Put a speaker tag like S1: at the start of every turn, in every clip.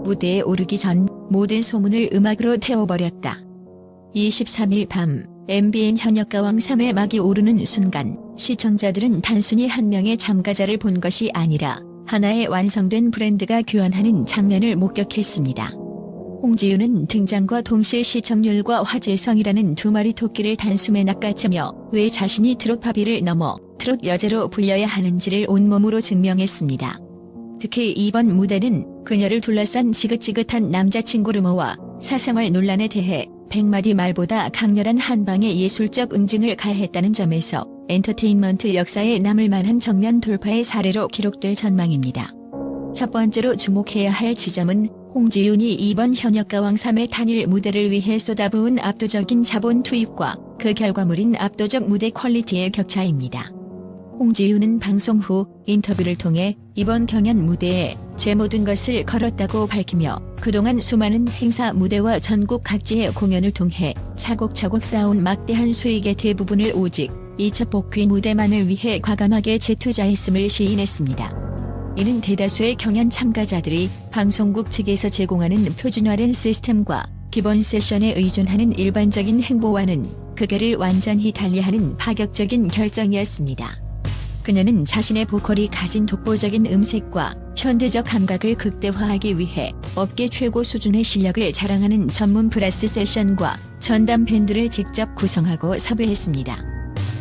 S1: 무대에 오르기 전 모든 소문을 음악으로 태워버렸다. 23일 밤 MBN 현역가왕 3회 막이 오르는 순간 시청자들은 단순히 한 명의 참가자를 본 것이 아니라 하나의 완성된 브랜드가 교환하는 장면을 목격했습니다. 홍지윤은 등장과 동시에 시청률과 화제성이라는 두 마리 토끼를 단숨에 낚아채며 왜 자신이 트롯파비를 넘어 트롯 여제로 불려야 하는지를 온몸으로 증명했습니다. 특히 이번 무대는 그녀를 둘러싼 지긋지긋한 남자친구 루머와 사생활 논란에 대해 100마디 말보다 강렬한 한 방의 예술적 응징을 가했다는 점에서 엔터테인먼트 역사에 남을 만한 정면 돌파의 사례로 기록될 전망입니다. 첫 번째로 주목해야 할 지점은 홍지윤이 이번 현역가왕 3회 단일 무대를 위해 쏟아부은 압도적인 자본 투입과 그 결과물인 압도적 무대 퀄리티의 격차입니다. 홍지윤은 방송 후 인터뷰를 통해 이번 경연 무대에 제 모든 것을 걸었다고 밝히며 그동안 수많은 행사 무대와 전국 각지의 공연을 통해 차곡차곡 쌓아온 막대한 수익의 대부분을 오직 이 첫 복귀 무대만을 위해 과감하게 재투자했음을 시인했습니다. 이는 대다수의 경연 참가자들이 방송국 측에서 제공하는 표준화된 시스템과 기본 세션에 의존하는 일반적인 행보와는 극계를 완전히 달리하는 파격적인 결정이었습니다. 그녀는 자신의 보컬이 가진 독보적인 음색과 현대적 감각을 극대화하기 위해 업계 최고 수준의 실력을 자랑하는 전문 브라스 세션과 전담 밴드를 직접 구성하고 섭외했습니다.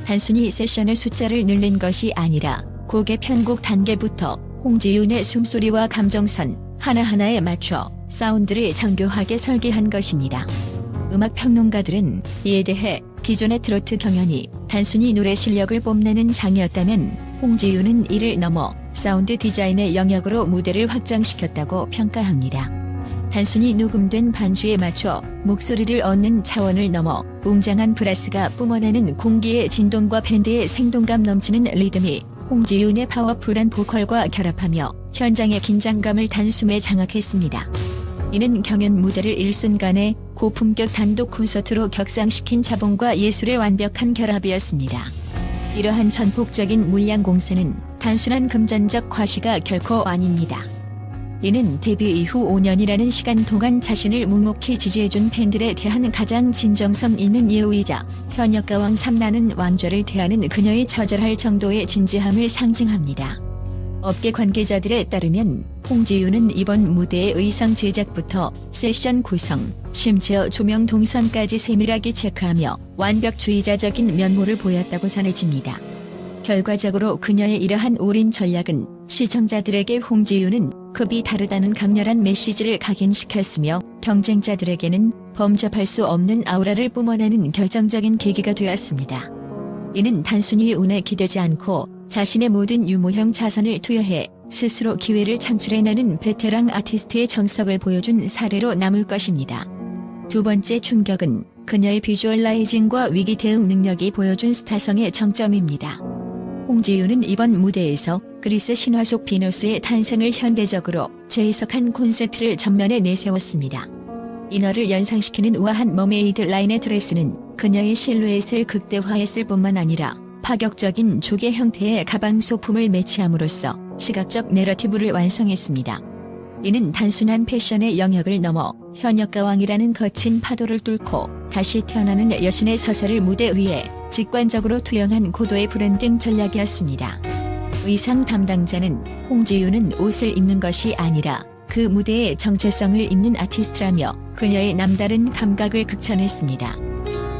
S1: 단순히 세션의 숫자를 늘린 것이 아니라 곡의 편곡 단계부터 홍지윤의 숨소리와 감정선 하나하나에 맞춰 사운드를 정교하게 설계한 것입니다. 음악평론가들은 이에 대해 기존의 트로트 경연이 단순히 노래 실력을 뽐내는 장이었다면 홍지윤은 이를 넘어 사운드 디자인의 영역으로 무대를 확장시켰다고 평가합니다. 단순히 녹음된 반주에 맞춰 목소리를 얻는 차원을 넘어 웅장한 브라스가 뿜어내는 공기의 진동과 밴드의 생동감 넘치는 리듬이 홍지윤의 파워풀한 보컬과 결합하며 현장의 긴장감을 단숨에 장악했습니다. 이는 경연 무대를 일순간에 고품격 단독 콘서트로 격상시킨 자본과 예술의 완벽한 결합이었습니다. 이러한 전폭적인 물량 공세는 단순한 금전적 과시가 결코 아닙니다. 이는 데뷔 이후 5년이라는 시간 동안 자신을 묵묵히 지지해준 팬들에 대한 가장 진정성 있는 예우이자 현역가왕 3라는 왕좌를 대하는 그녀의 처절할 정도의 진지함을 상징합니다. 업계 관계자들에 따르면 홍지윤은 이번 무대의 의상 제작부터 세션 구성, 심지어 조명 동선까지 세밀하게 체크하며 완벽주의자적인 면모를 보였다고 전해집니다. 결과적으로 그녀의 이러한 올인 전략은 시청자들에게 홍지윤은 급이 다르다는 강렬한 메시지를 각인시켰으며 경쟁자들에게는 범접할 수 없는 아우라를 뿜어내는 결정적인 계기가 되었습니다. 이는 단순히 운에 기대지 않고 자신의 모든 유무형 자산을 투여해 스스로 기회를 창출해내는 베테랑 아티스트의 정석을 보여준 사례로 남을 것입니다. 두 번째 충격은 그녀의 비주얼라이징과 위기 대응 능력이 보여준 스타성의 정점입니다. 홍지윤은 이번 무대에서 그리스 신화 속 비너스의 탄생을 현대적으로 재해석한 콘셉트를 전면에 내세웠습니다. 이너를 연상시키는 우아한 머메이드 라인의 드레스는 그녀의 실루엣을 극대화했을 뿐만 아니라 파격적인 조개 형태의 가방 소품을 매치함으로써 시각적 내러티브를 완성했습니다. 이는 단순한 패션의 영역을 넘어 현역가왕이라는 거친 파도를 뚫고 다시 태어나는 여신의 서사를 무대 위에 직관적으로 투영한 고도의 브랜딩 전략이었습니다. 의상 담당자는 홍지윤은 옷을 입는 것이 아니라 그 무대의 정체성을 입는 아티스트라며 그녀의 남다른 감각을 극찬했습니다.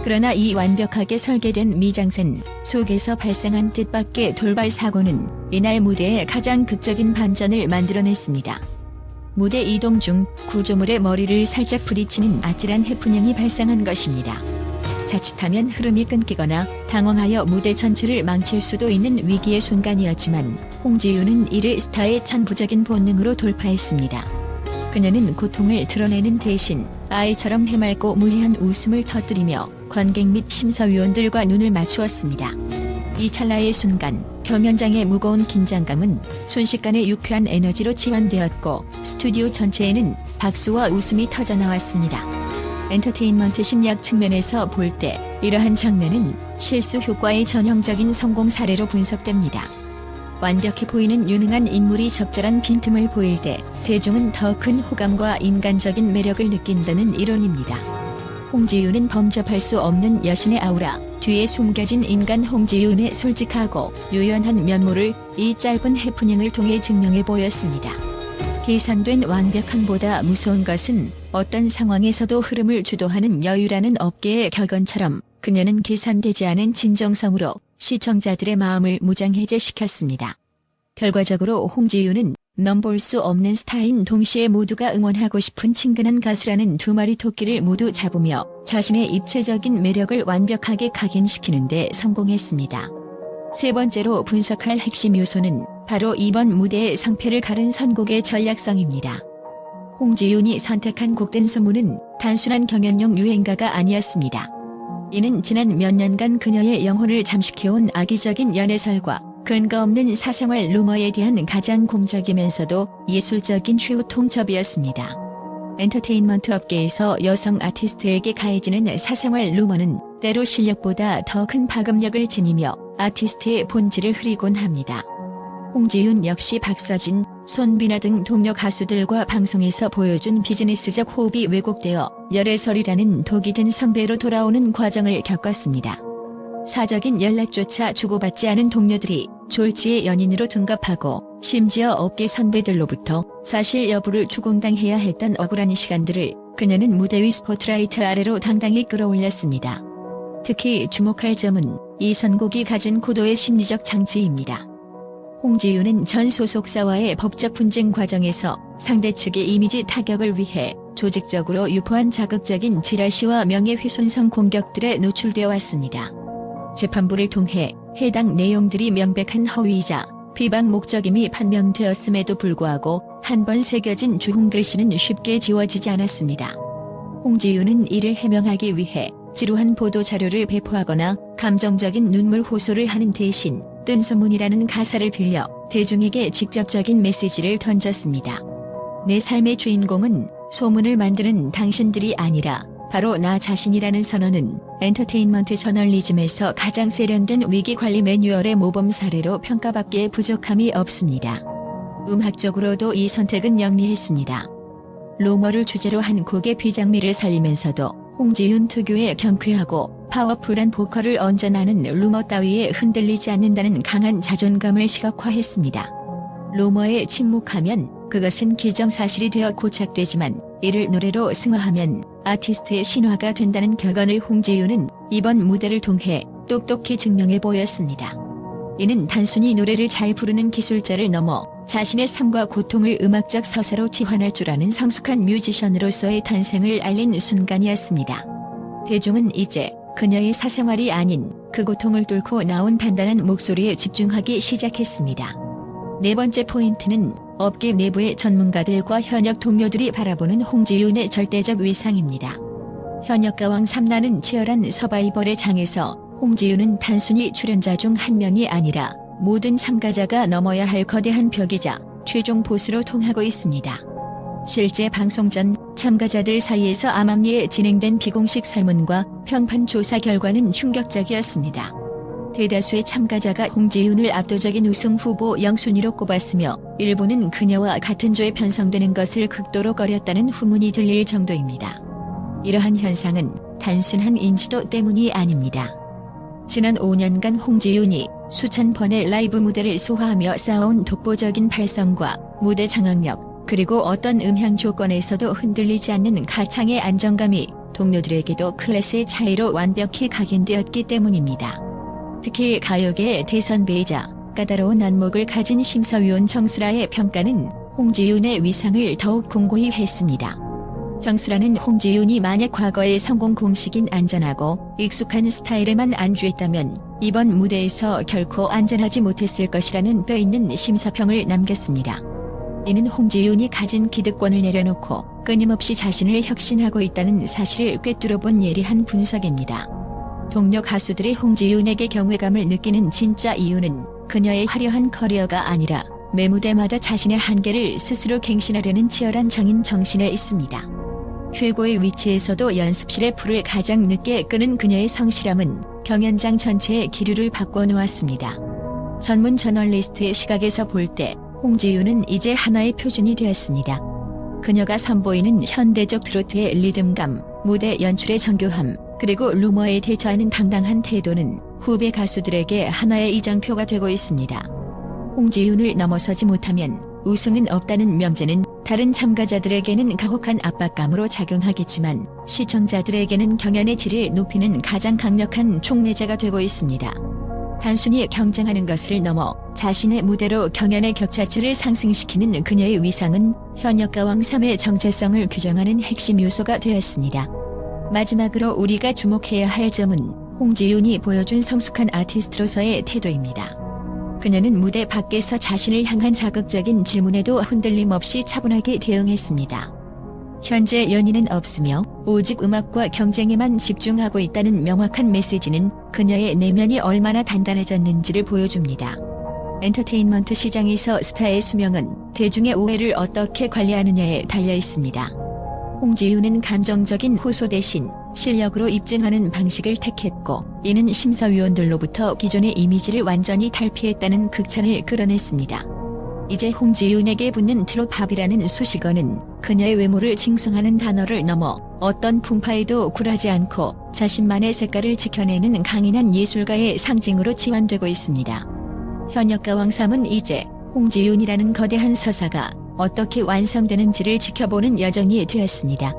S1: 그러나 이 완벽하게 설계된 미장센 속에서 발생한 뜻밖의 돌발 사고는 이날 무대의 가장 극적인 반전을 만들어냈습니다. 무대 이동 중 구조물의 머리를 살짝 부딪히는 아찔한 해프닝이 발생한 것입니다. 자칫하면 흐름이 끊기거나 당황하여 무대 전체를 망칠 수도 있는 위기의 순간이었지만 홍지윤은 이를 스타의 천부적인 본능으로 돌파했습니다. 그녀는 고통을 드러내는 대신 아이처럼 해맑고 무해한 웃음을 터뜨리며 관객 및 심사위원들과 눈을 맞추었습니다. 이 찰나의 순간 경연장의 무거운 긴장감은 순식간에 유쾌한 에너지로 치환되었고 스튜디오 전체에는 박수와 웃음이 터져나왔습니다. 엔터테인먼트 심리학 측면에서 볼 때 이러한 장면은 실수 효과의 전형적인 성공 사례로 분석됩니다. 완벽해 보이는 유능한 인물이 적절한 빈틈을 보일 때 대중은 더 큰 호감과 인간적인 매력을 느낀다는 이론입니다. 홍지윤은 범접할 수 없는 여신의 아우라, 뒤에 숨겨진 인간 홍지윤의 솔직하고 유연한 면모를 이 짧은 해프닝을 통해 증명해 보였습니다. 계산된 완벽함보다 무서운 것은 어떤 상황에서도 흐름을 주도하는 여유라는 업계의 격언처럼 그녀는 계산되지 않은 진정성으로 시청자들의 마음을 무장해제시켰습니다. 결과적으로 홍지윤은 넘볼 수 없는 스타인 동시에 모두가 응원하고 싶은 친근한 가수라는 두 마리 토끼를 모두 잡으며 자신의 입체적인 매력을 완벽하게 각인시키는 데 성공했습니다. 세 번째로 분석할 핵심 요소는 바로 이번 무대의 성패를 가른 선곡의 전략성입니다. 홍지윤이 선택한 곡 댄서문은 단순한 경연용 유행가가 아니었습니다. 이는 지난 몇 년간 그녀의 영혼을 잠식해온 악의적인 연애설과 근거 없는 사생활 루머에 대한 가장 공적이면서도 예술적인 최후 통첩이었습니다. 엔터테인먼트 업계에서 여성 아티스트에게 가해지는 사생활 루머는 때로 실력보다 더 큰 파급력을 지니며 아티스트의 본질을 흐리곤 합니다. 홍지윤 역시 박서진, 손비나 등 동료 가수들과 방송에서 보여준 비즈니스적 호흡이 왜곡되어 열애설이라는 독이 든 성배로 돌아오는 과정을 겪었습니다. 사적인 연락조차 주고받지 않은 동료들이 졸지의 연인으로 둔갑하고 심지어 업계 선배들로부터 사실 여부를 추궁당해야 했던 억울한 시간들을 그녀는 무대 위 스포트라이트 아래로 당당히 끌어올렸습니다. 특히 주목할 점은 이 선곡이 가진 고도의 심리적 장치입니다. 홍지윤은 전 소속사와의 법적 분쟁 과정에서 상대 측의 이미지 타격을 위해 조직적으로 유포한 자극적인 지라시와 명예훼손성 공격들에 노출되어 왔습니다. 재판부를 통해 해당 내용들이 명백한 허위이자 비방 목적임이 판명되었음에도 불구하고 한 번 새겨진 주홍 글씨는 쉽게 지워지지 않았습니다. 홍지윤은 이를 해명하기 위해 지루한 보도 자료를 배포하거나 감정적인 눈물 호소를 하는 대신 뜬소문이라는 가사를 빌려 대중에게 직접적인 메시지를 던졌습니다. 내 삶의 주인공은 소문을 만드는 당신들이 아니라 바로 나 자신이라는 선언은 엔터테인먼트 저널리즘에서 가장 세련된 위기관리 매뉴얼의 모범 사례로 평가받기에 부족함이 없습니다. 음악적으로도 이 선택은 영리했습니다. 루머를 주제로 한 곡의 비장미를 살리면서도 홍지윤 특유의 경쾌하고 파워풀한 보컬을 얹어나는 루머 따위에 흔들리지 않는다는 강한 자존감을 시각화했습니다. 루머에 침묵하면 그것은 기정사실이 되어 고착되지만 이를 노래로 승화하면 아티스트의 신화가 된다는 격언을 홍지윤은 이번 무대를 통해 똑똑히 증명해 보였습니다. 이는 단순히 노래를 잘 부르는 기술자를 넘어 자신의 삶과 고통을 음악적 서사로 치환할 줄 아는 성숙한 뮤지션으로서의 탄생을 알린 순간이었습니다. 대중은 이제 그녀의 사생활이 아닌 그 고통을 뚫고 나온 단단한 목소리에 집중하기 시작했습니다. 네 번째 포인트는 업계 내부의 전문가들과 현역 동료들이 바라보는 홍지윤의 절대적 위상입니다. 현역가왕 3라는 치열한 서바이벌의 장에서 홍지윤은 단순히 출연자 중 한 명이 아니라 모든 참가자가 넘어야 할 거대한 벽이자 최종 보스로 통하고 있습니다. 실제 방송 전 참가자들 사이에서 암암리에 진행된 비공식 설문과 평판 조사 결과는 충격적이었습니다. 대다수의 참가자가 홍지윤을 압도적인 우승 후보 0순위로 꼽았으며 일부는 그녀와 같은 조에 편성되는 것을 극도로 꺼렸다는 후문이 들릴 정도입니다. 이러한 현상은 단순한 인지도 때문이 아닙니다. 지난 5년간 홍지윤이 수천 번의 라이브 무대를 소화하며 쌓아온 독보적인 발성과 무대 장악력, 그리고 어떤 음향 조건에서도 흔들리지 않는 가창의 안정감이 동료들에게도 클래스의 차이로 완벽히 각인되었기 때문입니다. 특히 가요계의 대선배이자 까다로운 안목을 가진 심사위원 정수라의 평가는 홍지윤의 위상을 더욱 공고히 했습니다. 정수라는 홍지윤이 만약 과거의 성공 공식인 안전하고 익숙한 스타일에만 안주했다면 이번 무대에서 결코 안전하지 못했을 것이라는 뼈있는 심사평을 남겼습니다. 이는 홍지윤이 가진 기득권을 내려놓고 끊임없이 자신을 혁신하고 있다는 사실을 꿰뚫어본 예리한 분석입니다. 동료 가수들이 홍지윤에게 경외감을 느끼는 진짜 이유는 그녀의 화려한 커리어가 아니라 매 무대마다 자신의 한계를 스스로 갱신하려는 치열한 장인 정신에 있습니다. 최고의 위치에서도 연습실의 불을 가장 늦게 끄는 그녀의 성실함은 경연장 전체의 기류를 바꿔놓았습니다. 전문 저널리스트의 시각에서 볼 때 홍지윤은 이제 하나의 표준이 되었습니다. 그녀가 선보이는 현대적 트로트의 리듬감, 무대 연출의 정교함, 그리고 루머에 대처하는 당당한 태도는 후배 가수들에게 하나의 이정표가 되고 있습니다. 홍지윤을 넘어서지 못하면 우승은 없다는 명제는 다른 참가자들에게는 가혹한 압박감으로 작용하겠지만 시청자들에게는 경연의 질을 높이는 가장 강력한 촉매제가 되고 있습니다. 단순히 경쟁하는 것을 넘어 자신의 무대로 경연의 격차치를 상승시키는 그녀의 위상은 현역가왕 3의 정체성을 규정하는 핵심 요소가 되었습니다. 마지막으로 우리가 주목해야 할 점은 홍지윤이 보여준 성숙한 아티스트로서의 태도입니다. 그녀는 무대 밖에서 자신을 향한 자극적인 질문에도 흔들림 없이 차분하게 대응했습니다. 현재 연인은 없으며 오직 음악과 경쟁에만 집중하고 있다는 명확한 메시지는 그녀의 내면이 얼마나 단단해졌는지를 보여줍니다. 엔터테인먼트 시장에서 스타의 수명은 대중의 오해를 어떻게 관리하느냐에 달려 있습니다. 홍지윤은 감정적인 호소 대신 실력으로 입증하는 방식을 택했고, 이는 심사위원들로부터 기존의 이미지를 완전히 탈피했다는 극찬을 끌어냈습니다. 이제 홍지윤에게 붙는 트롯팝이라는 수식어는 그녀의 외모를 칭송하는 단어를 넘어 어떤 풍파에도 굴하지 않고 자신만의 색깔을 지켜내는 강인한 예술가의 상징으로 치환되고 있습니다. 현역가왕 3은 이제 홍지윤이라는 거대한 서사가 어떻게 완성되는지를 지켜보는 여정이 되었습니다.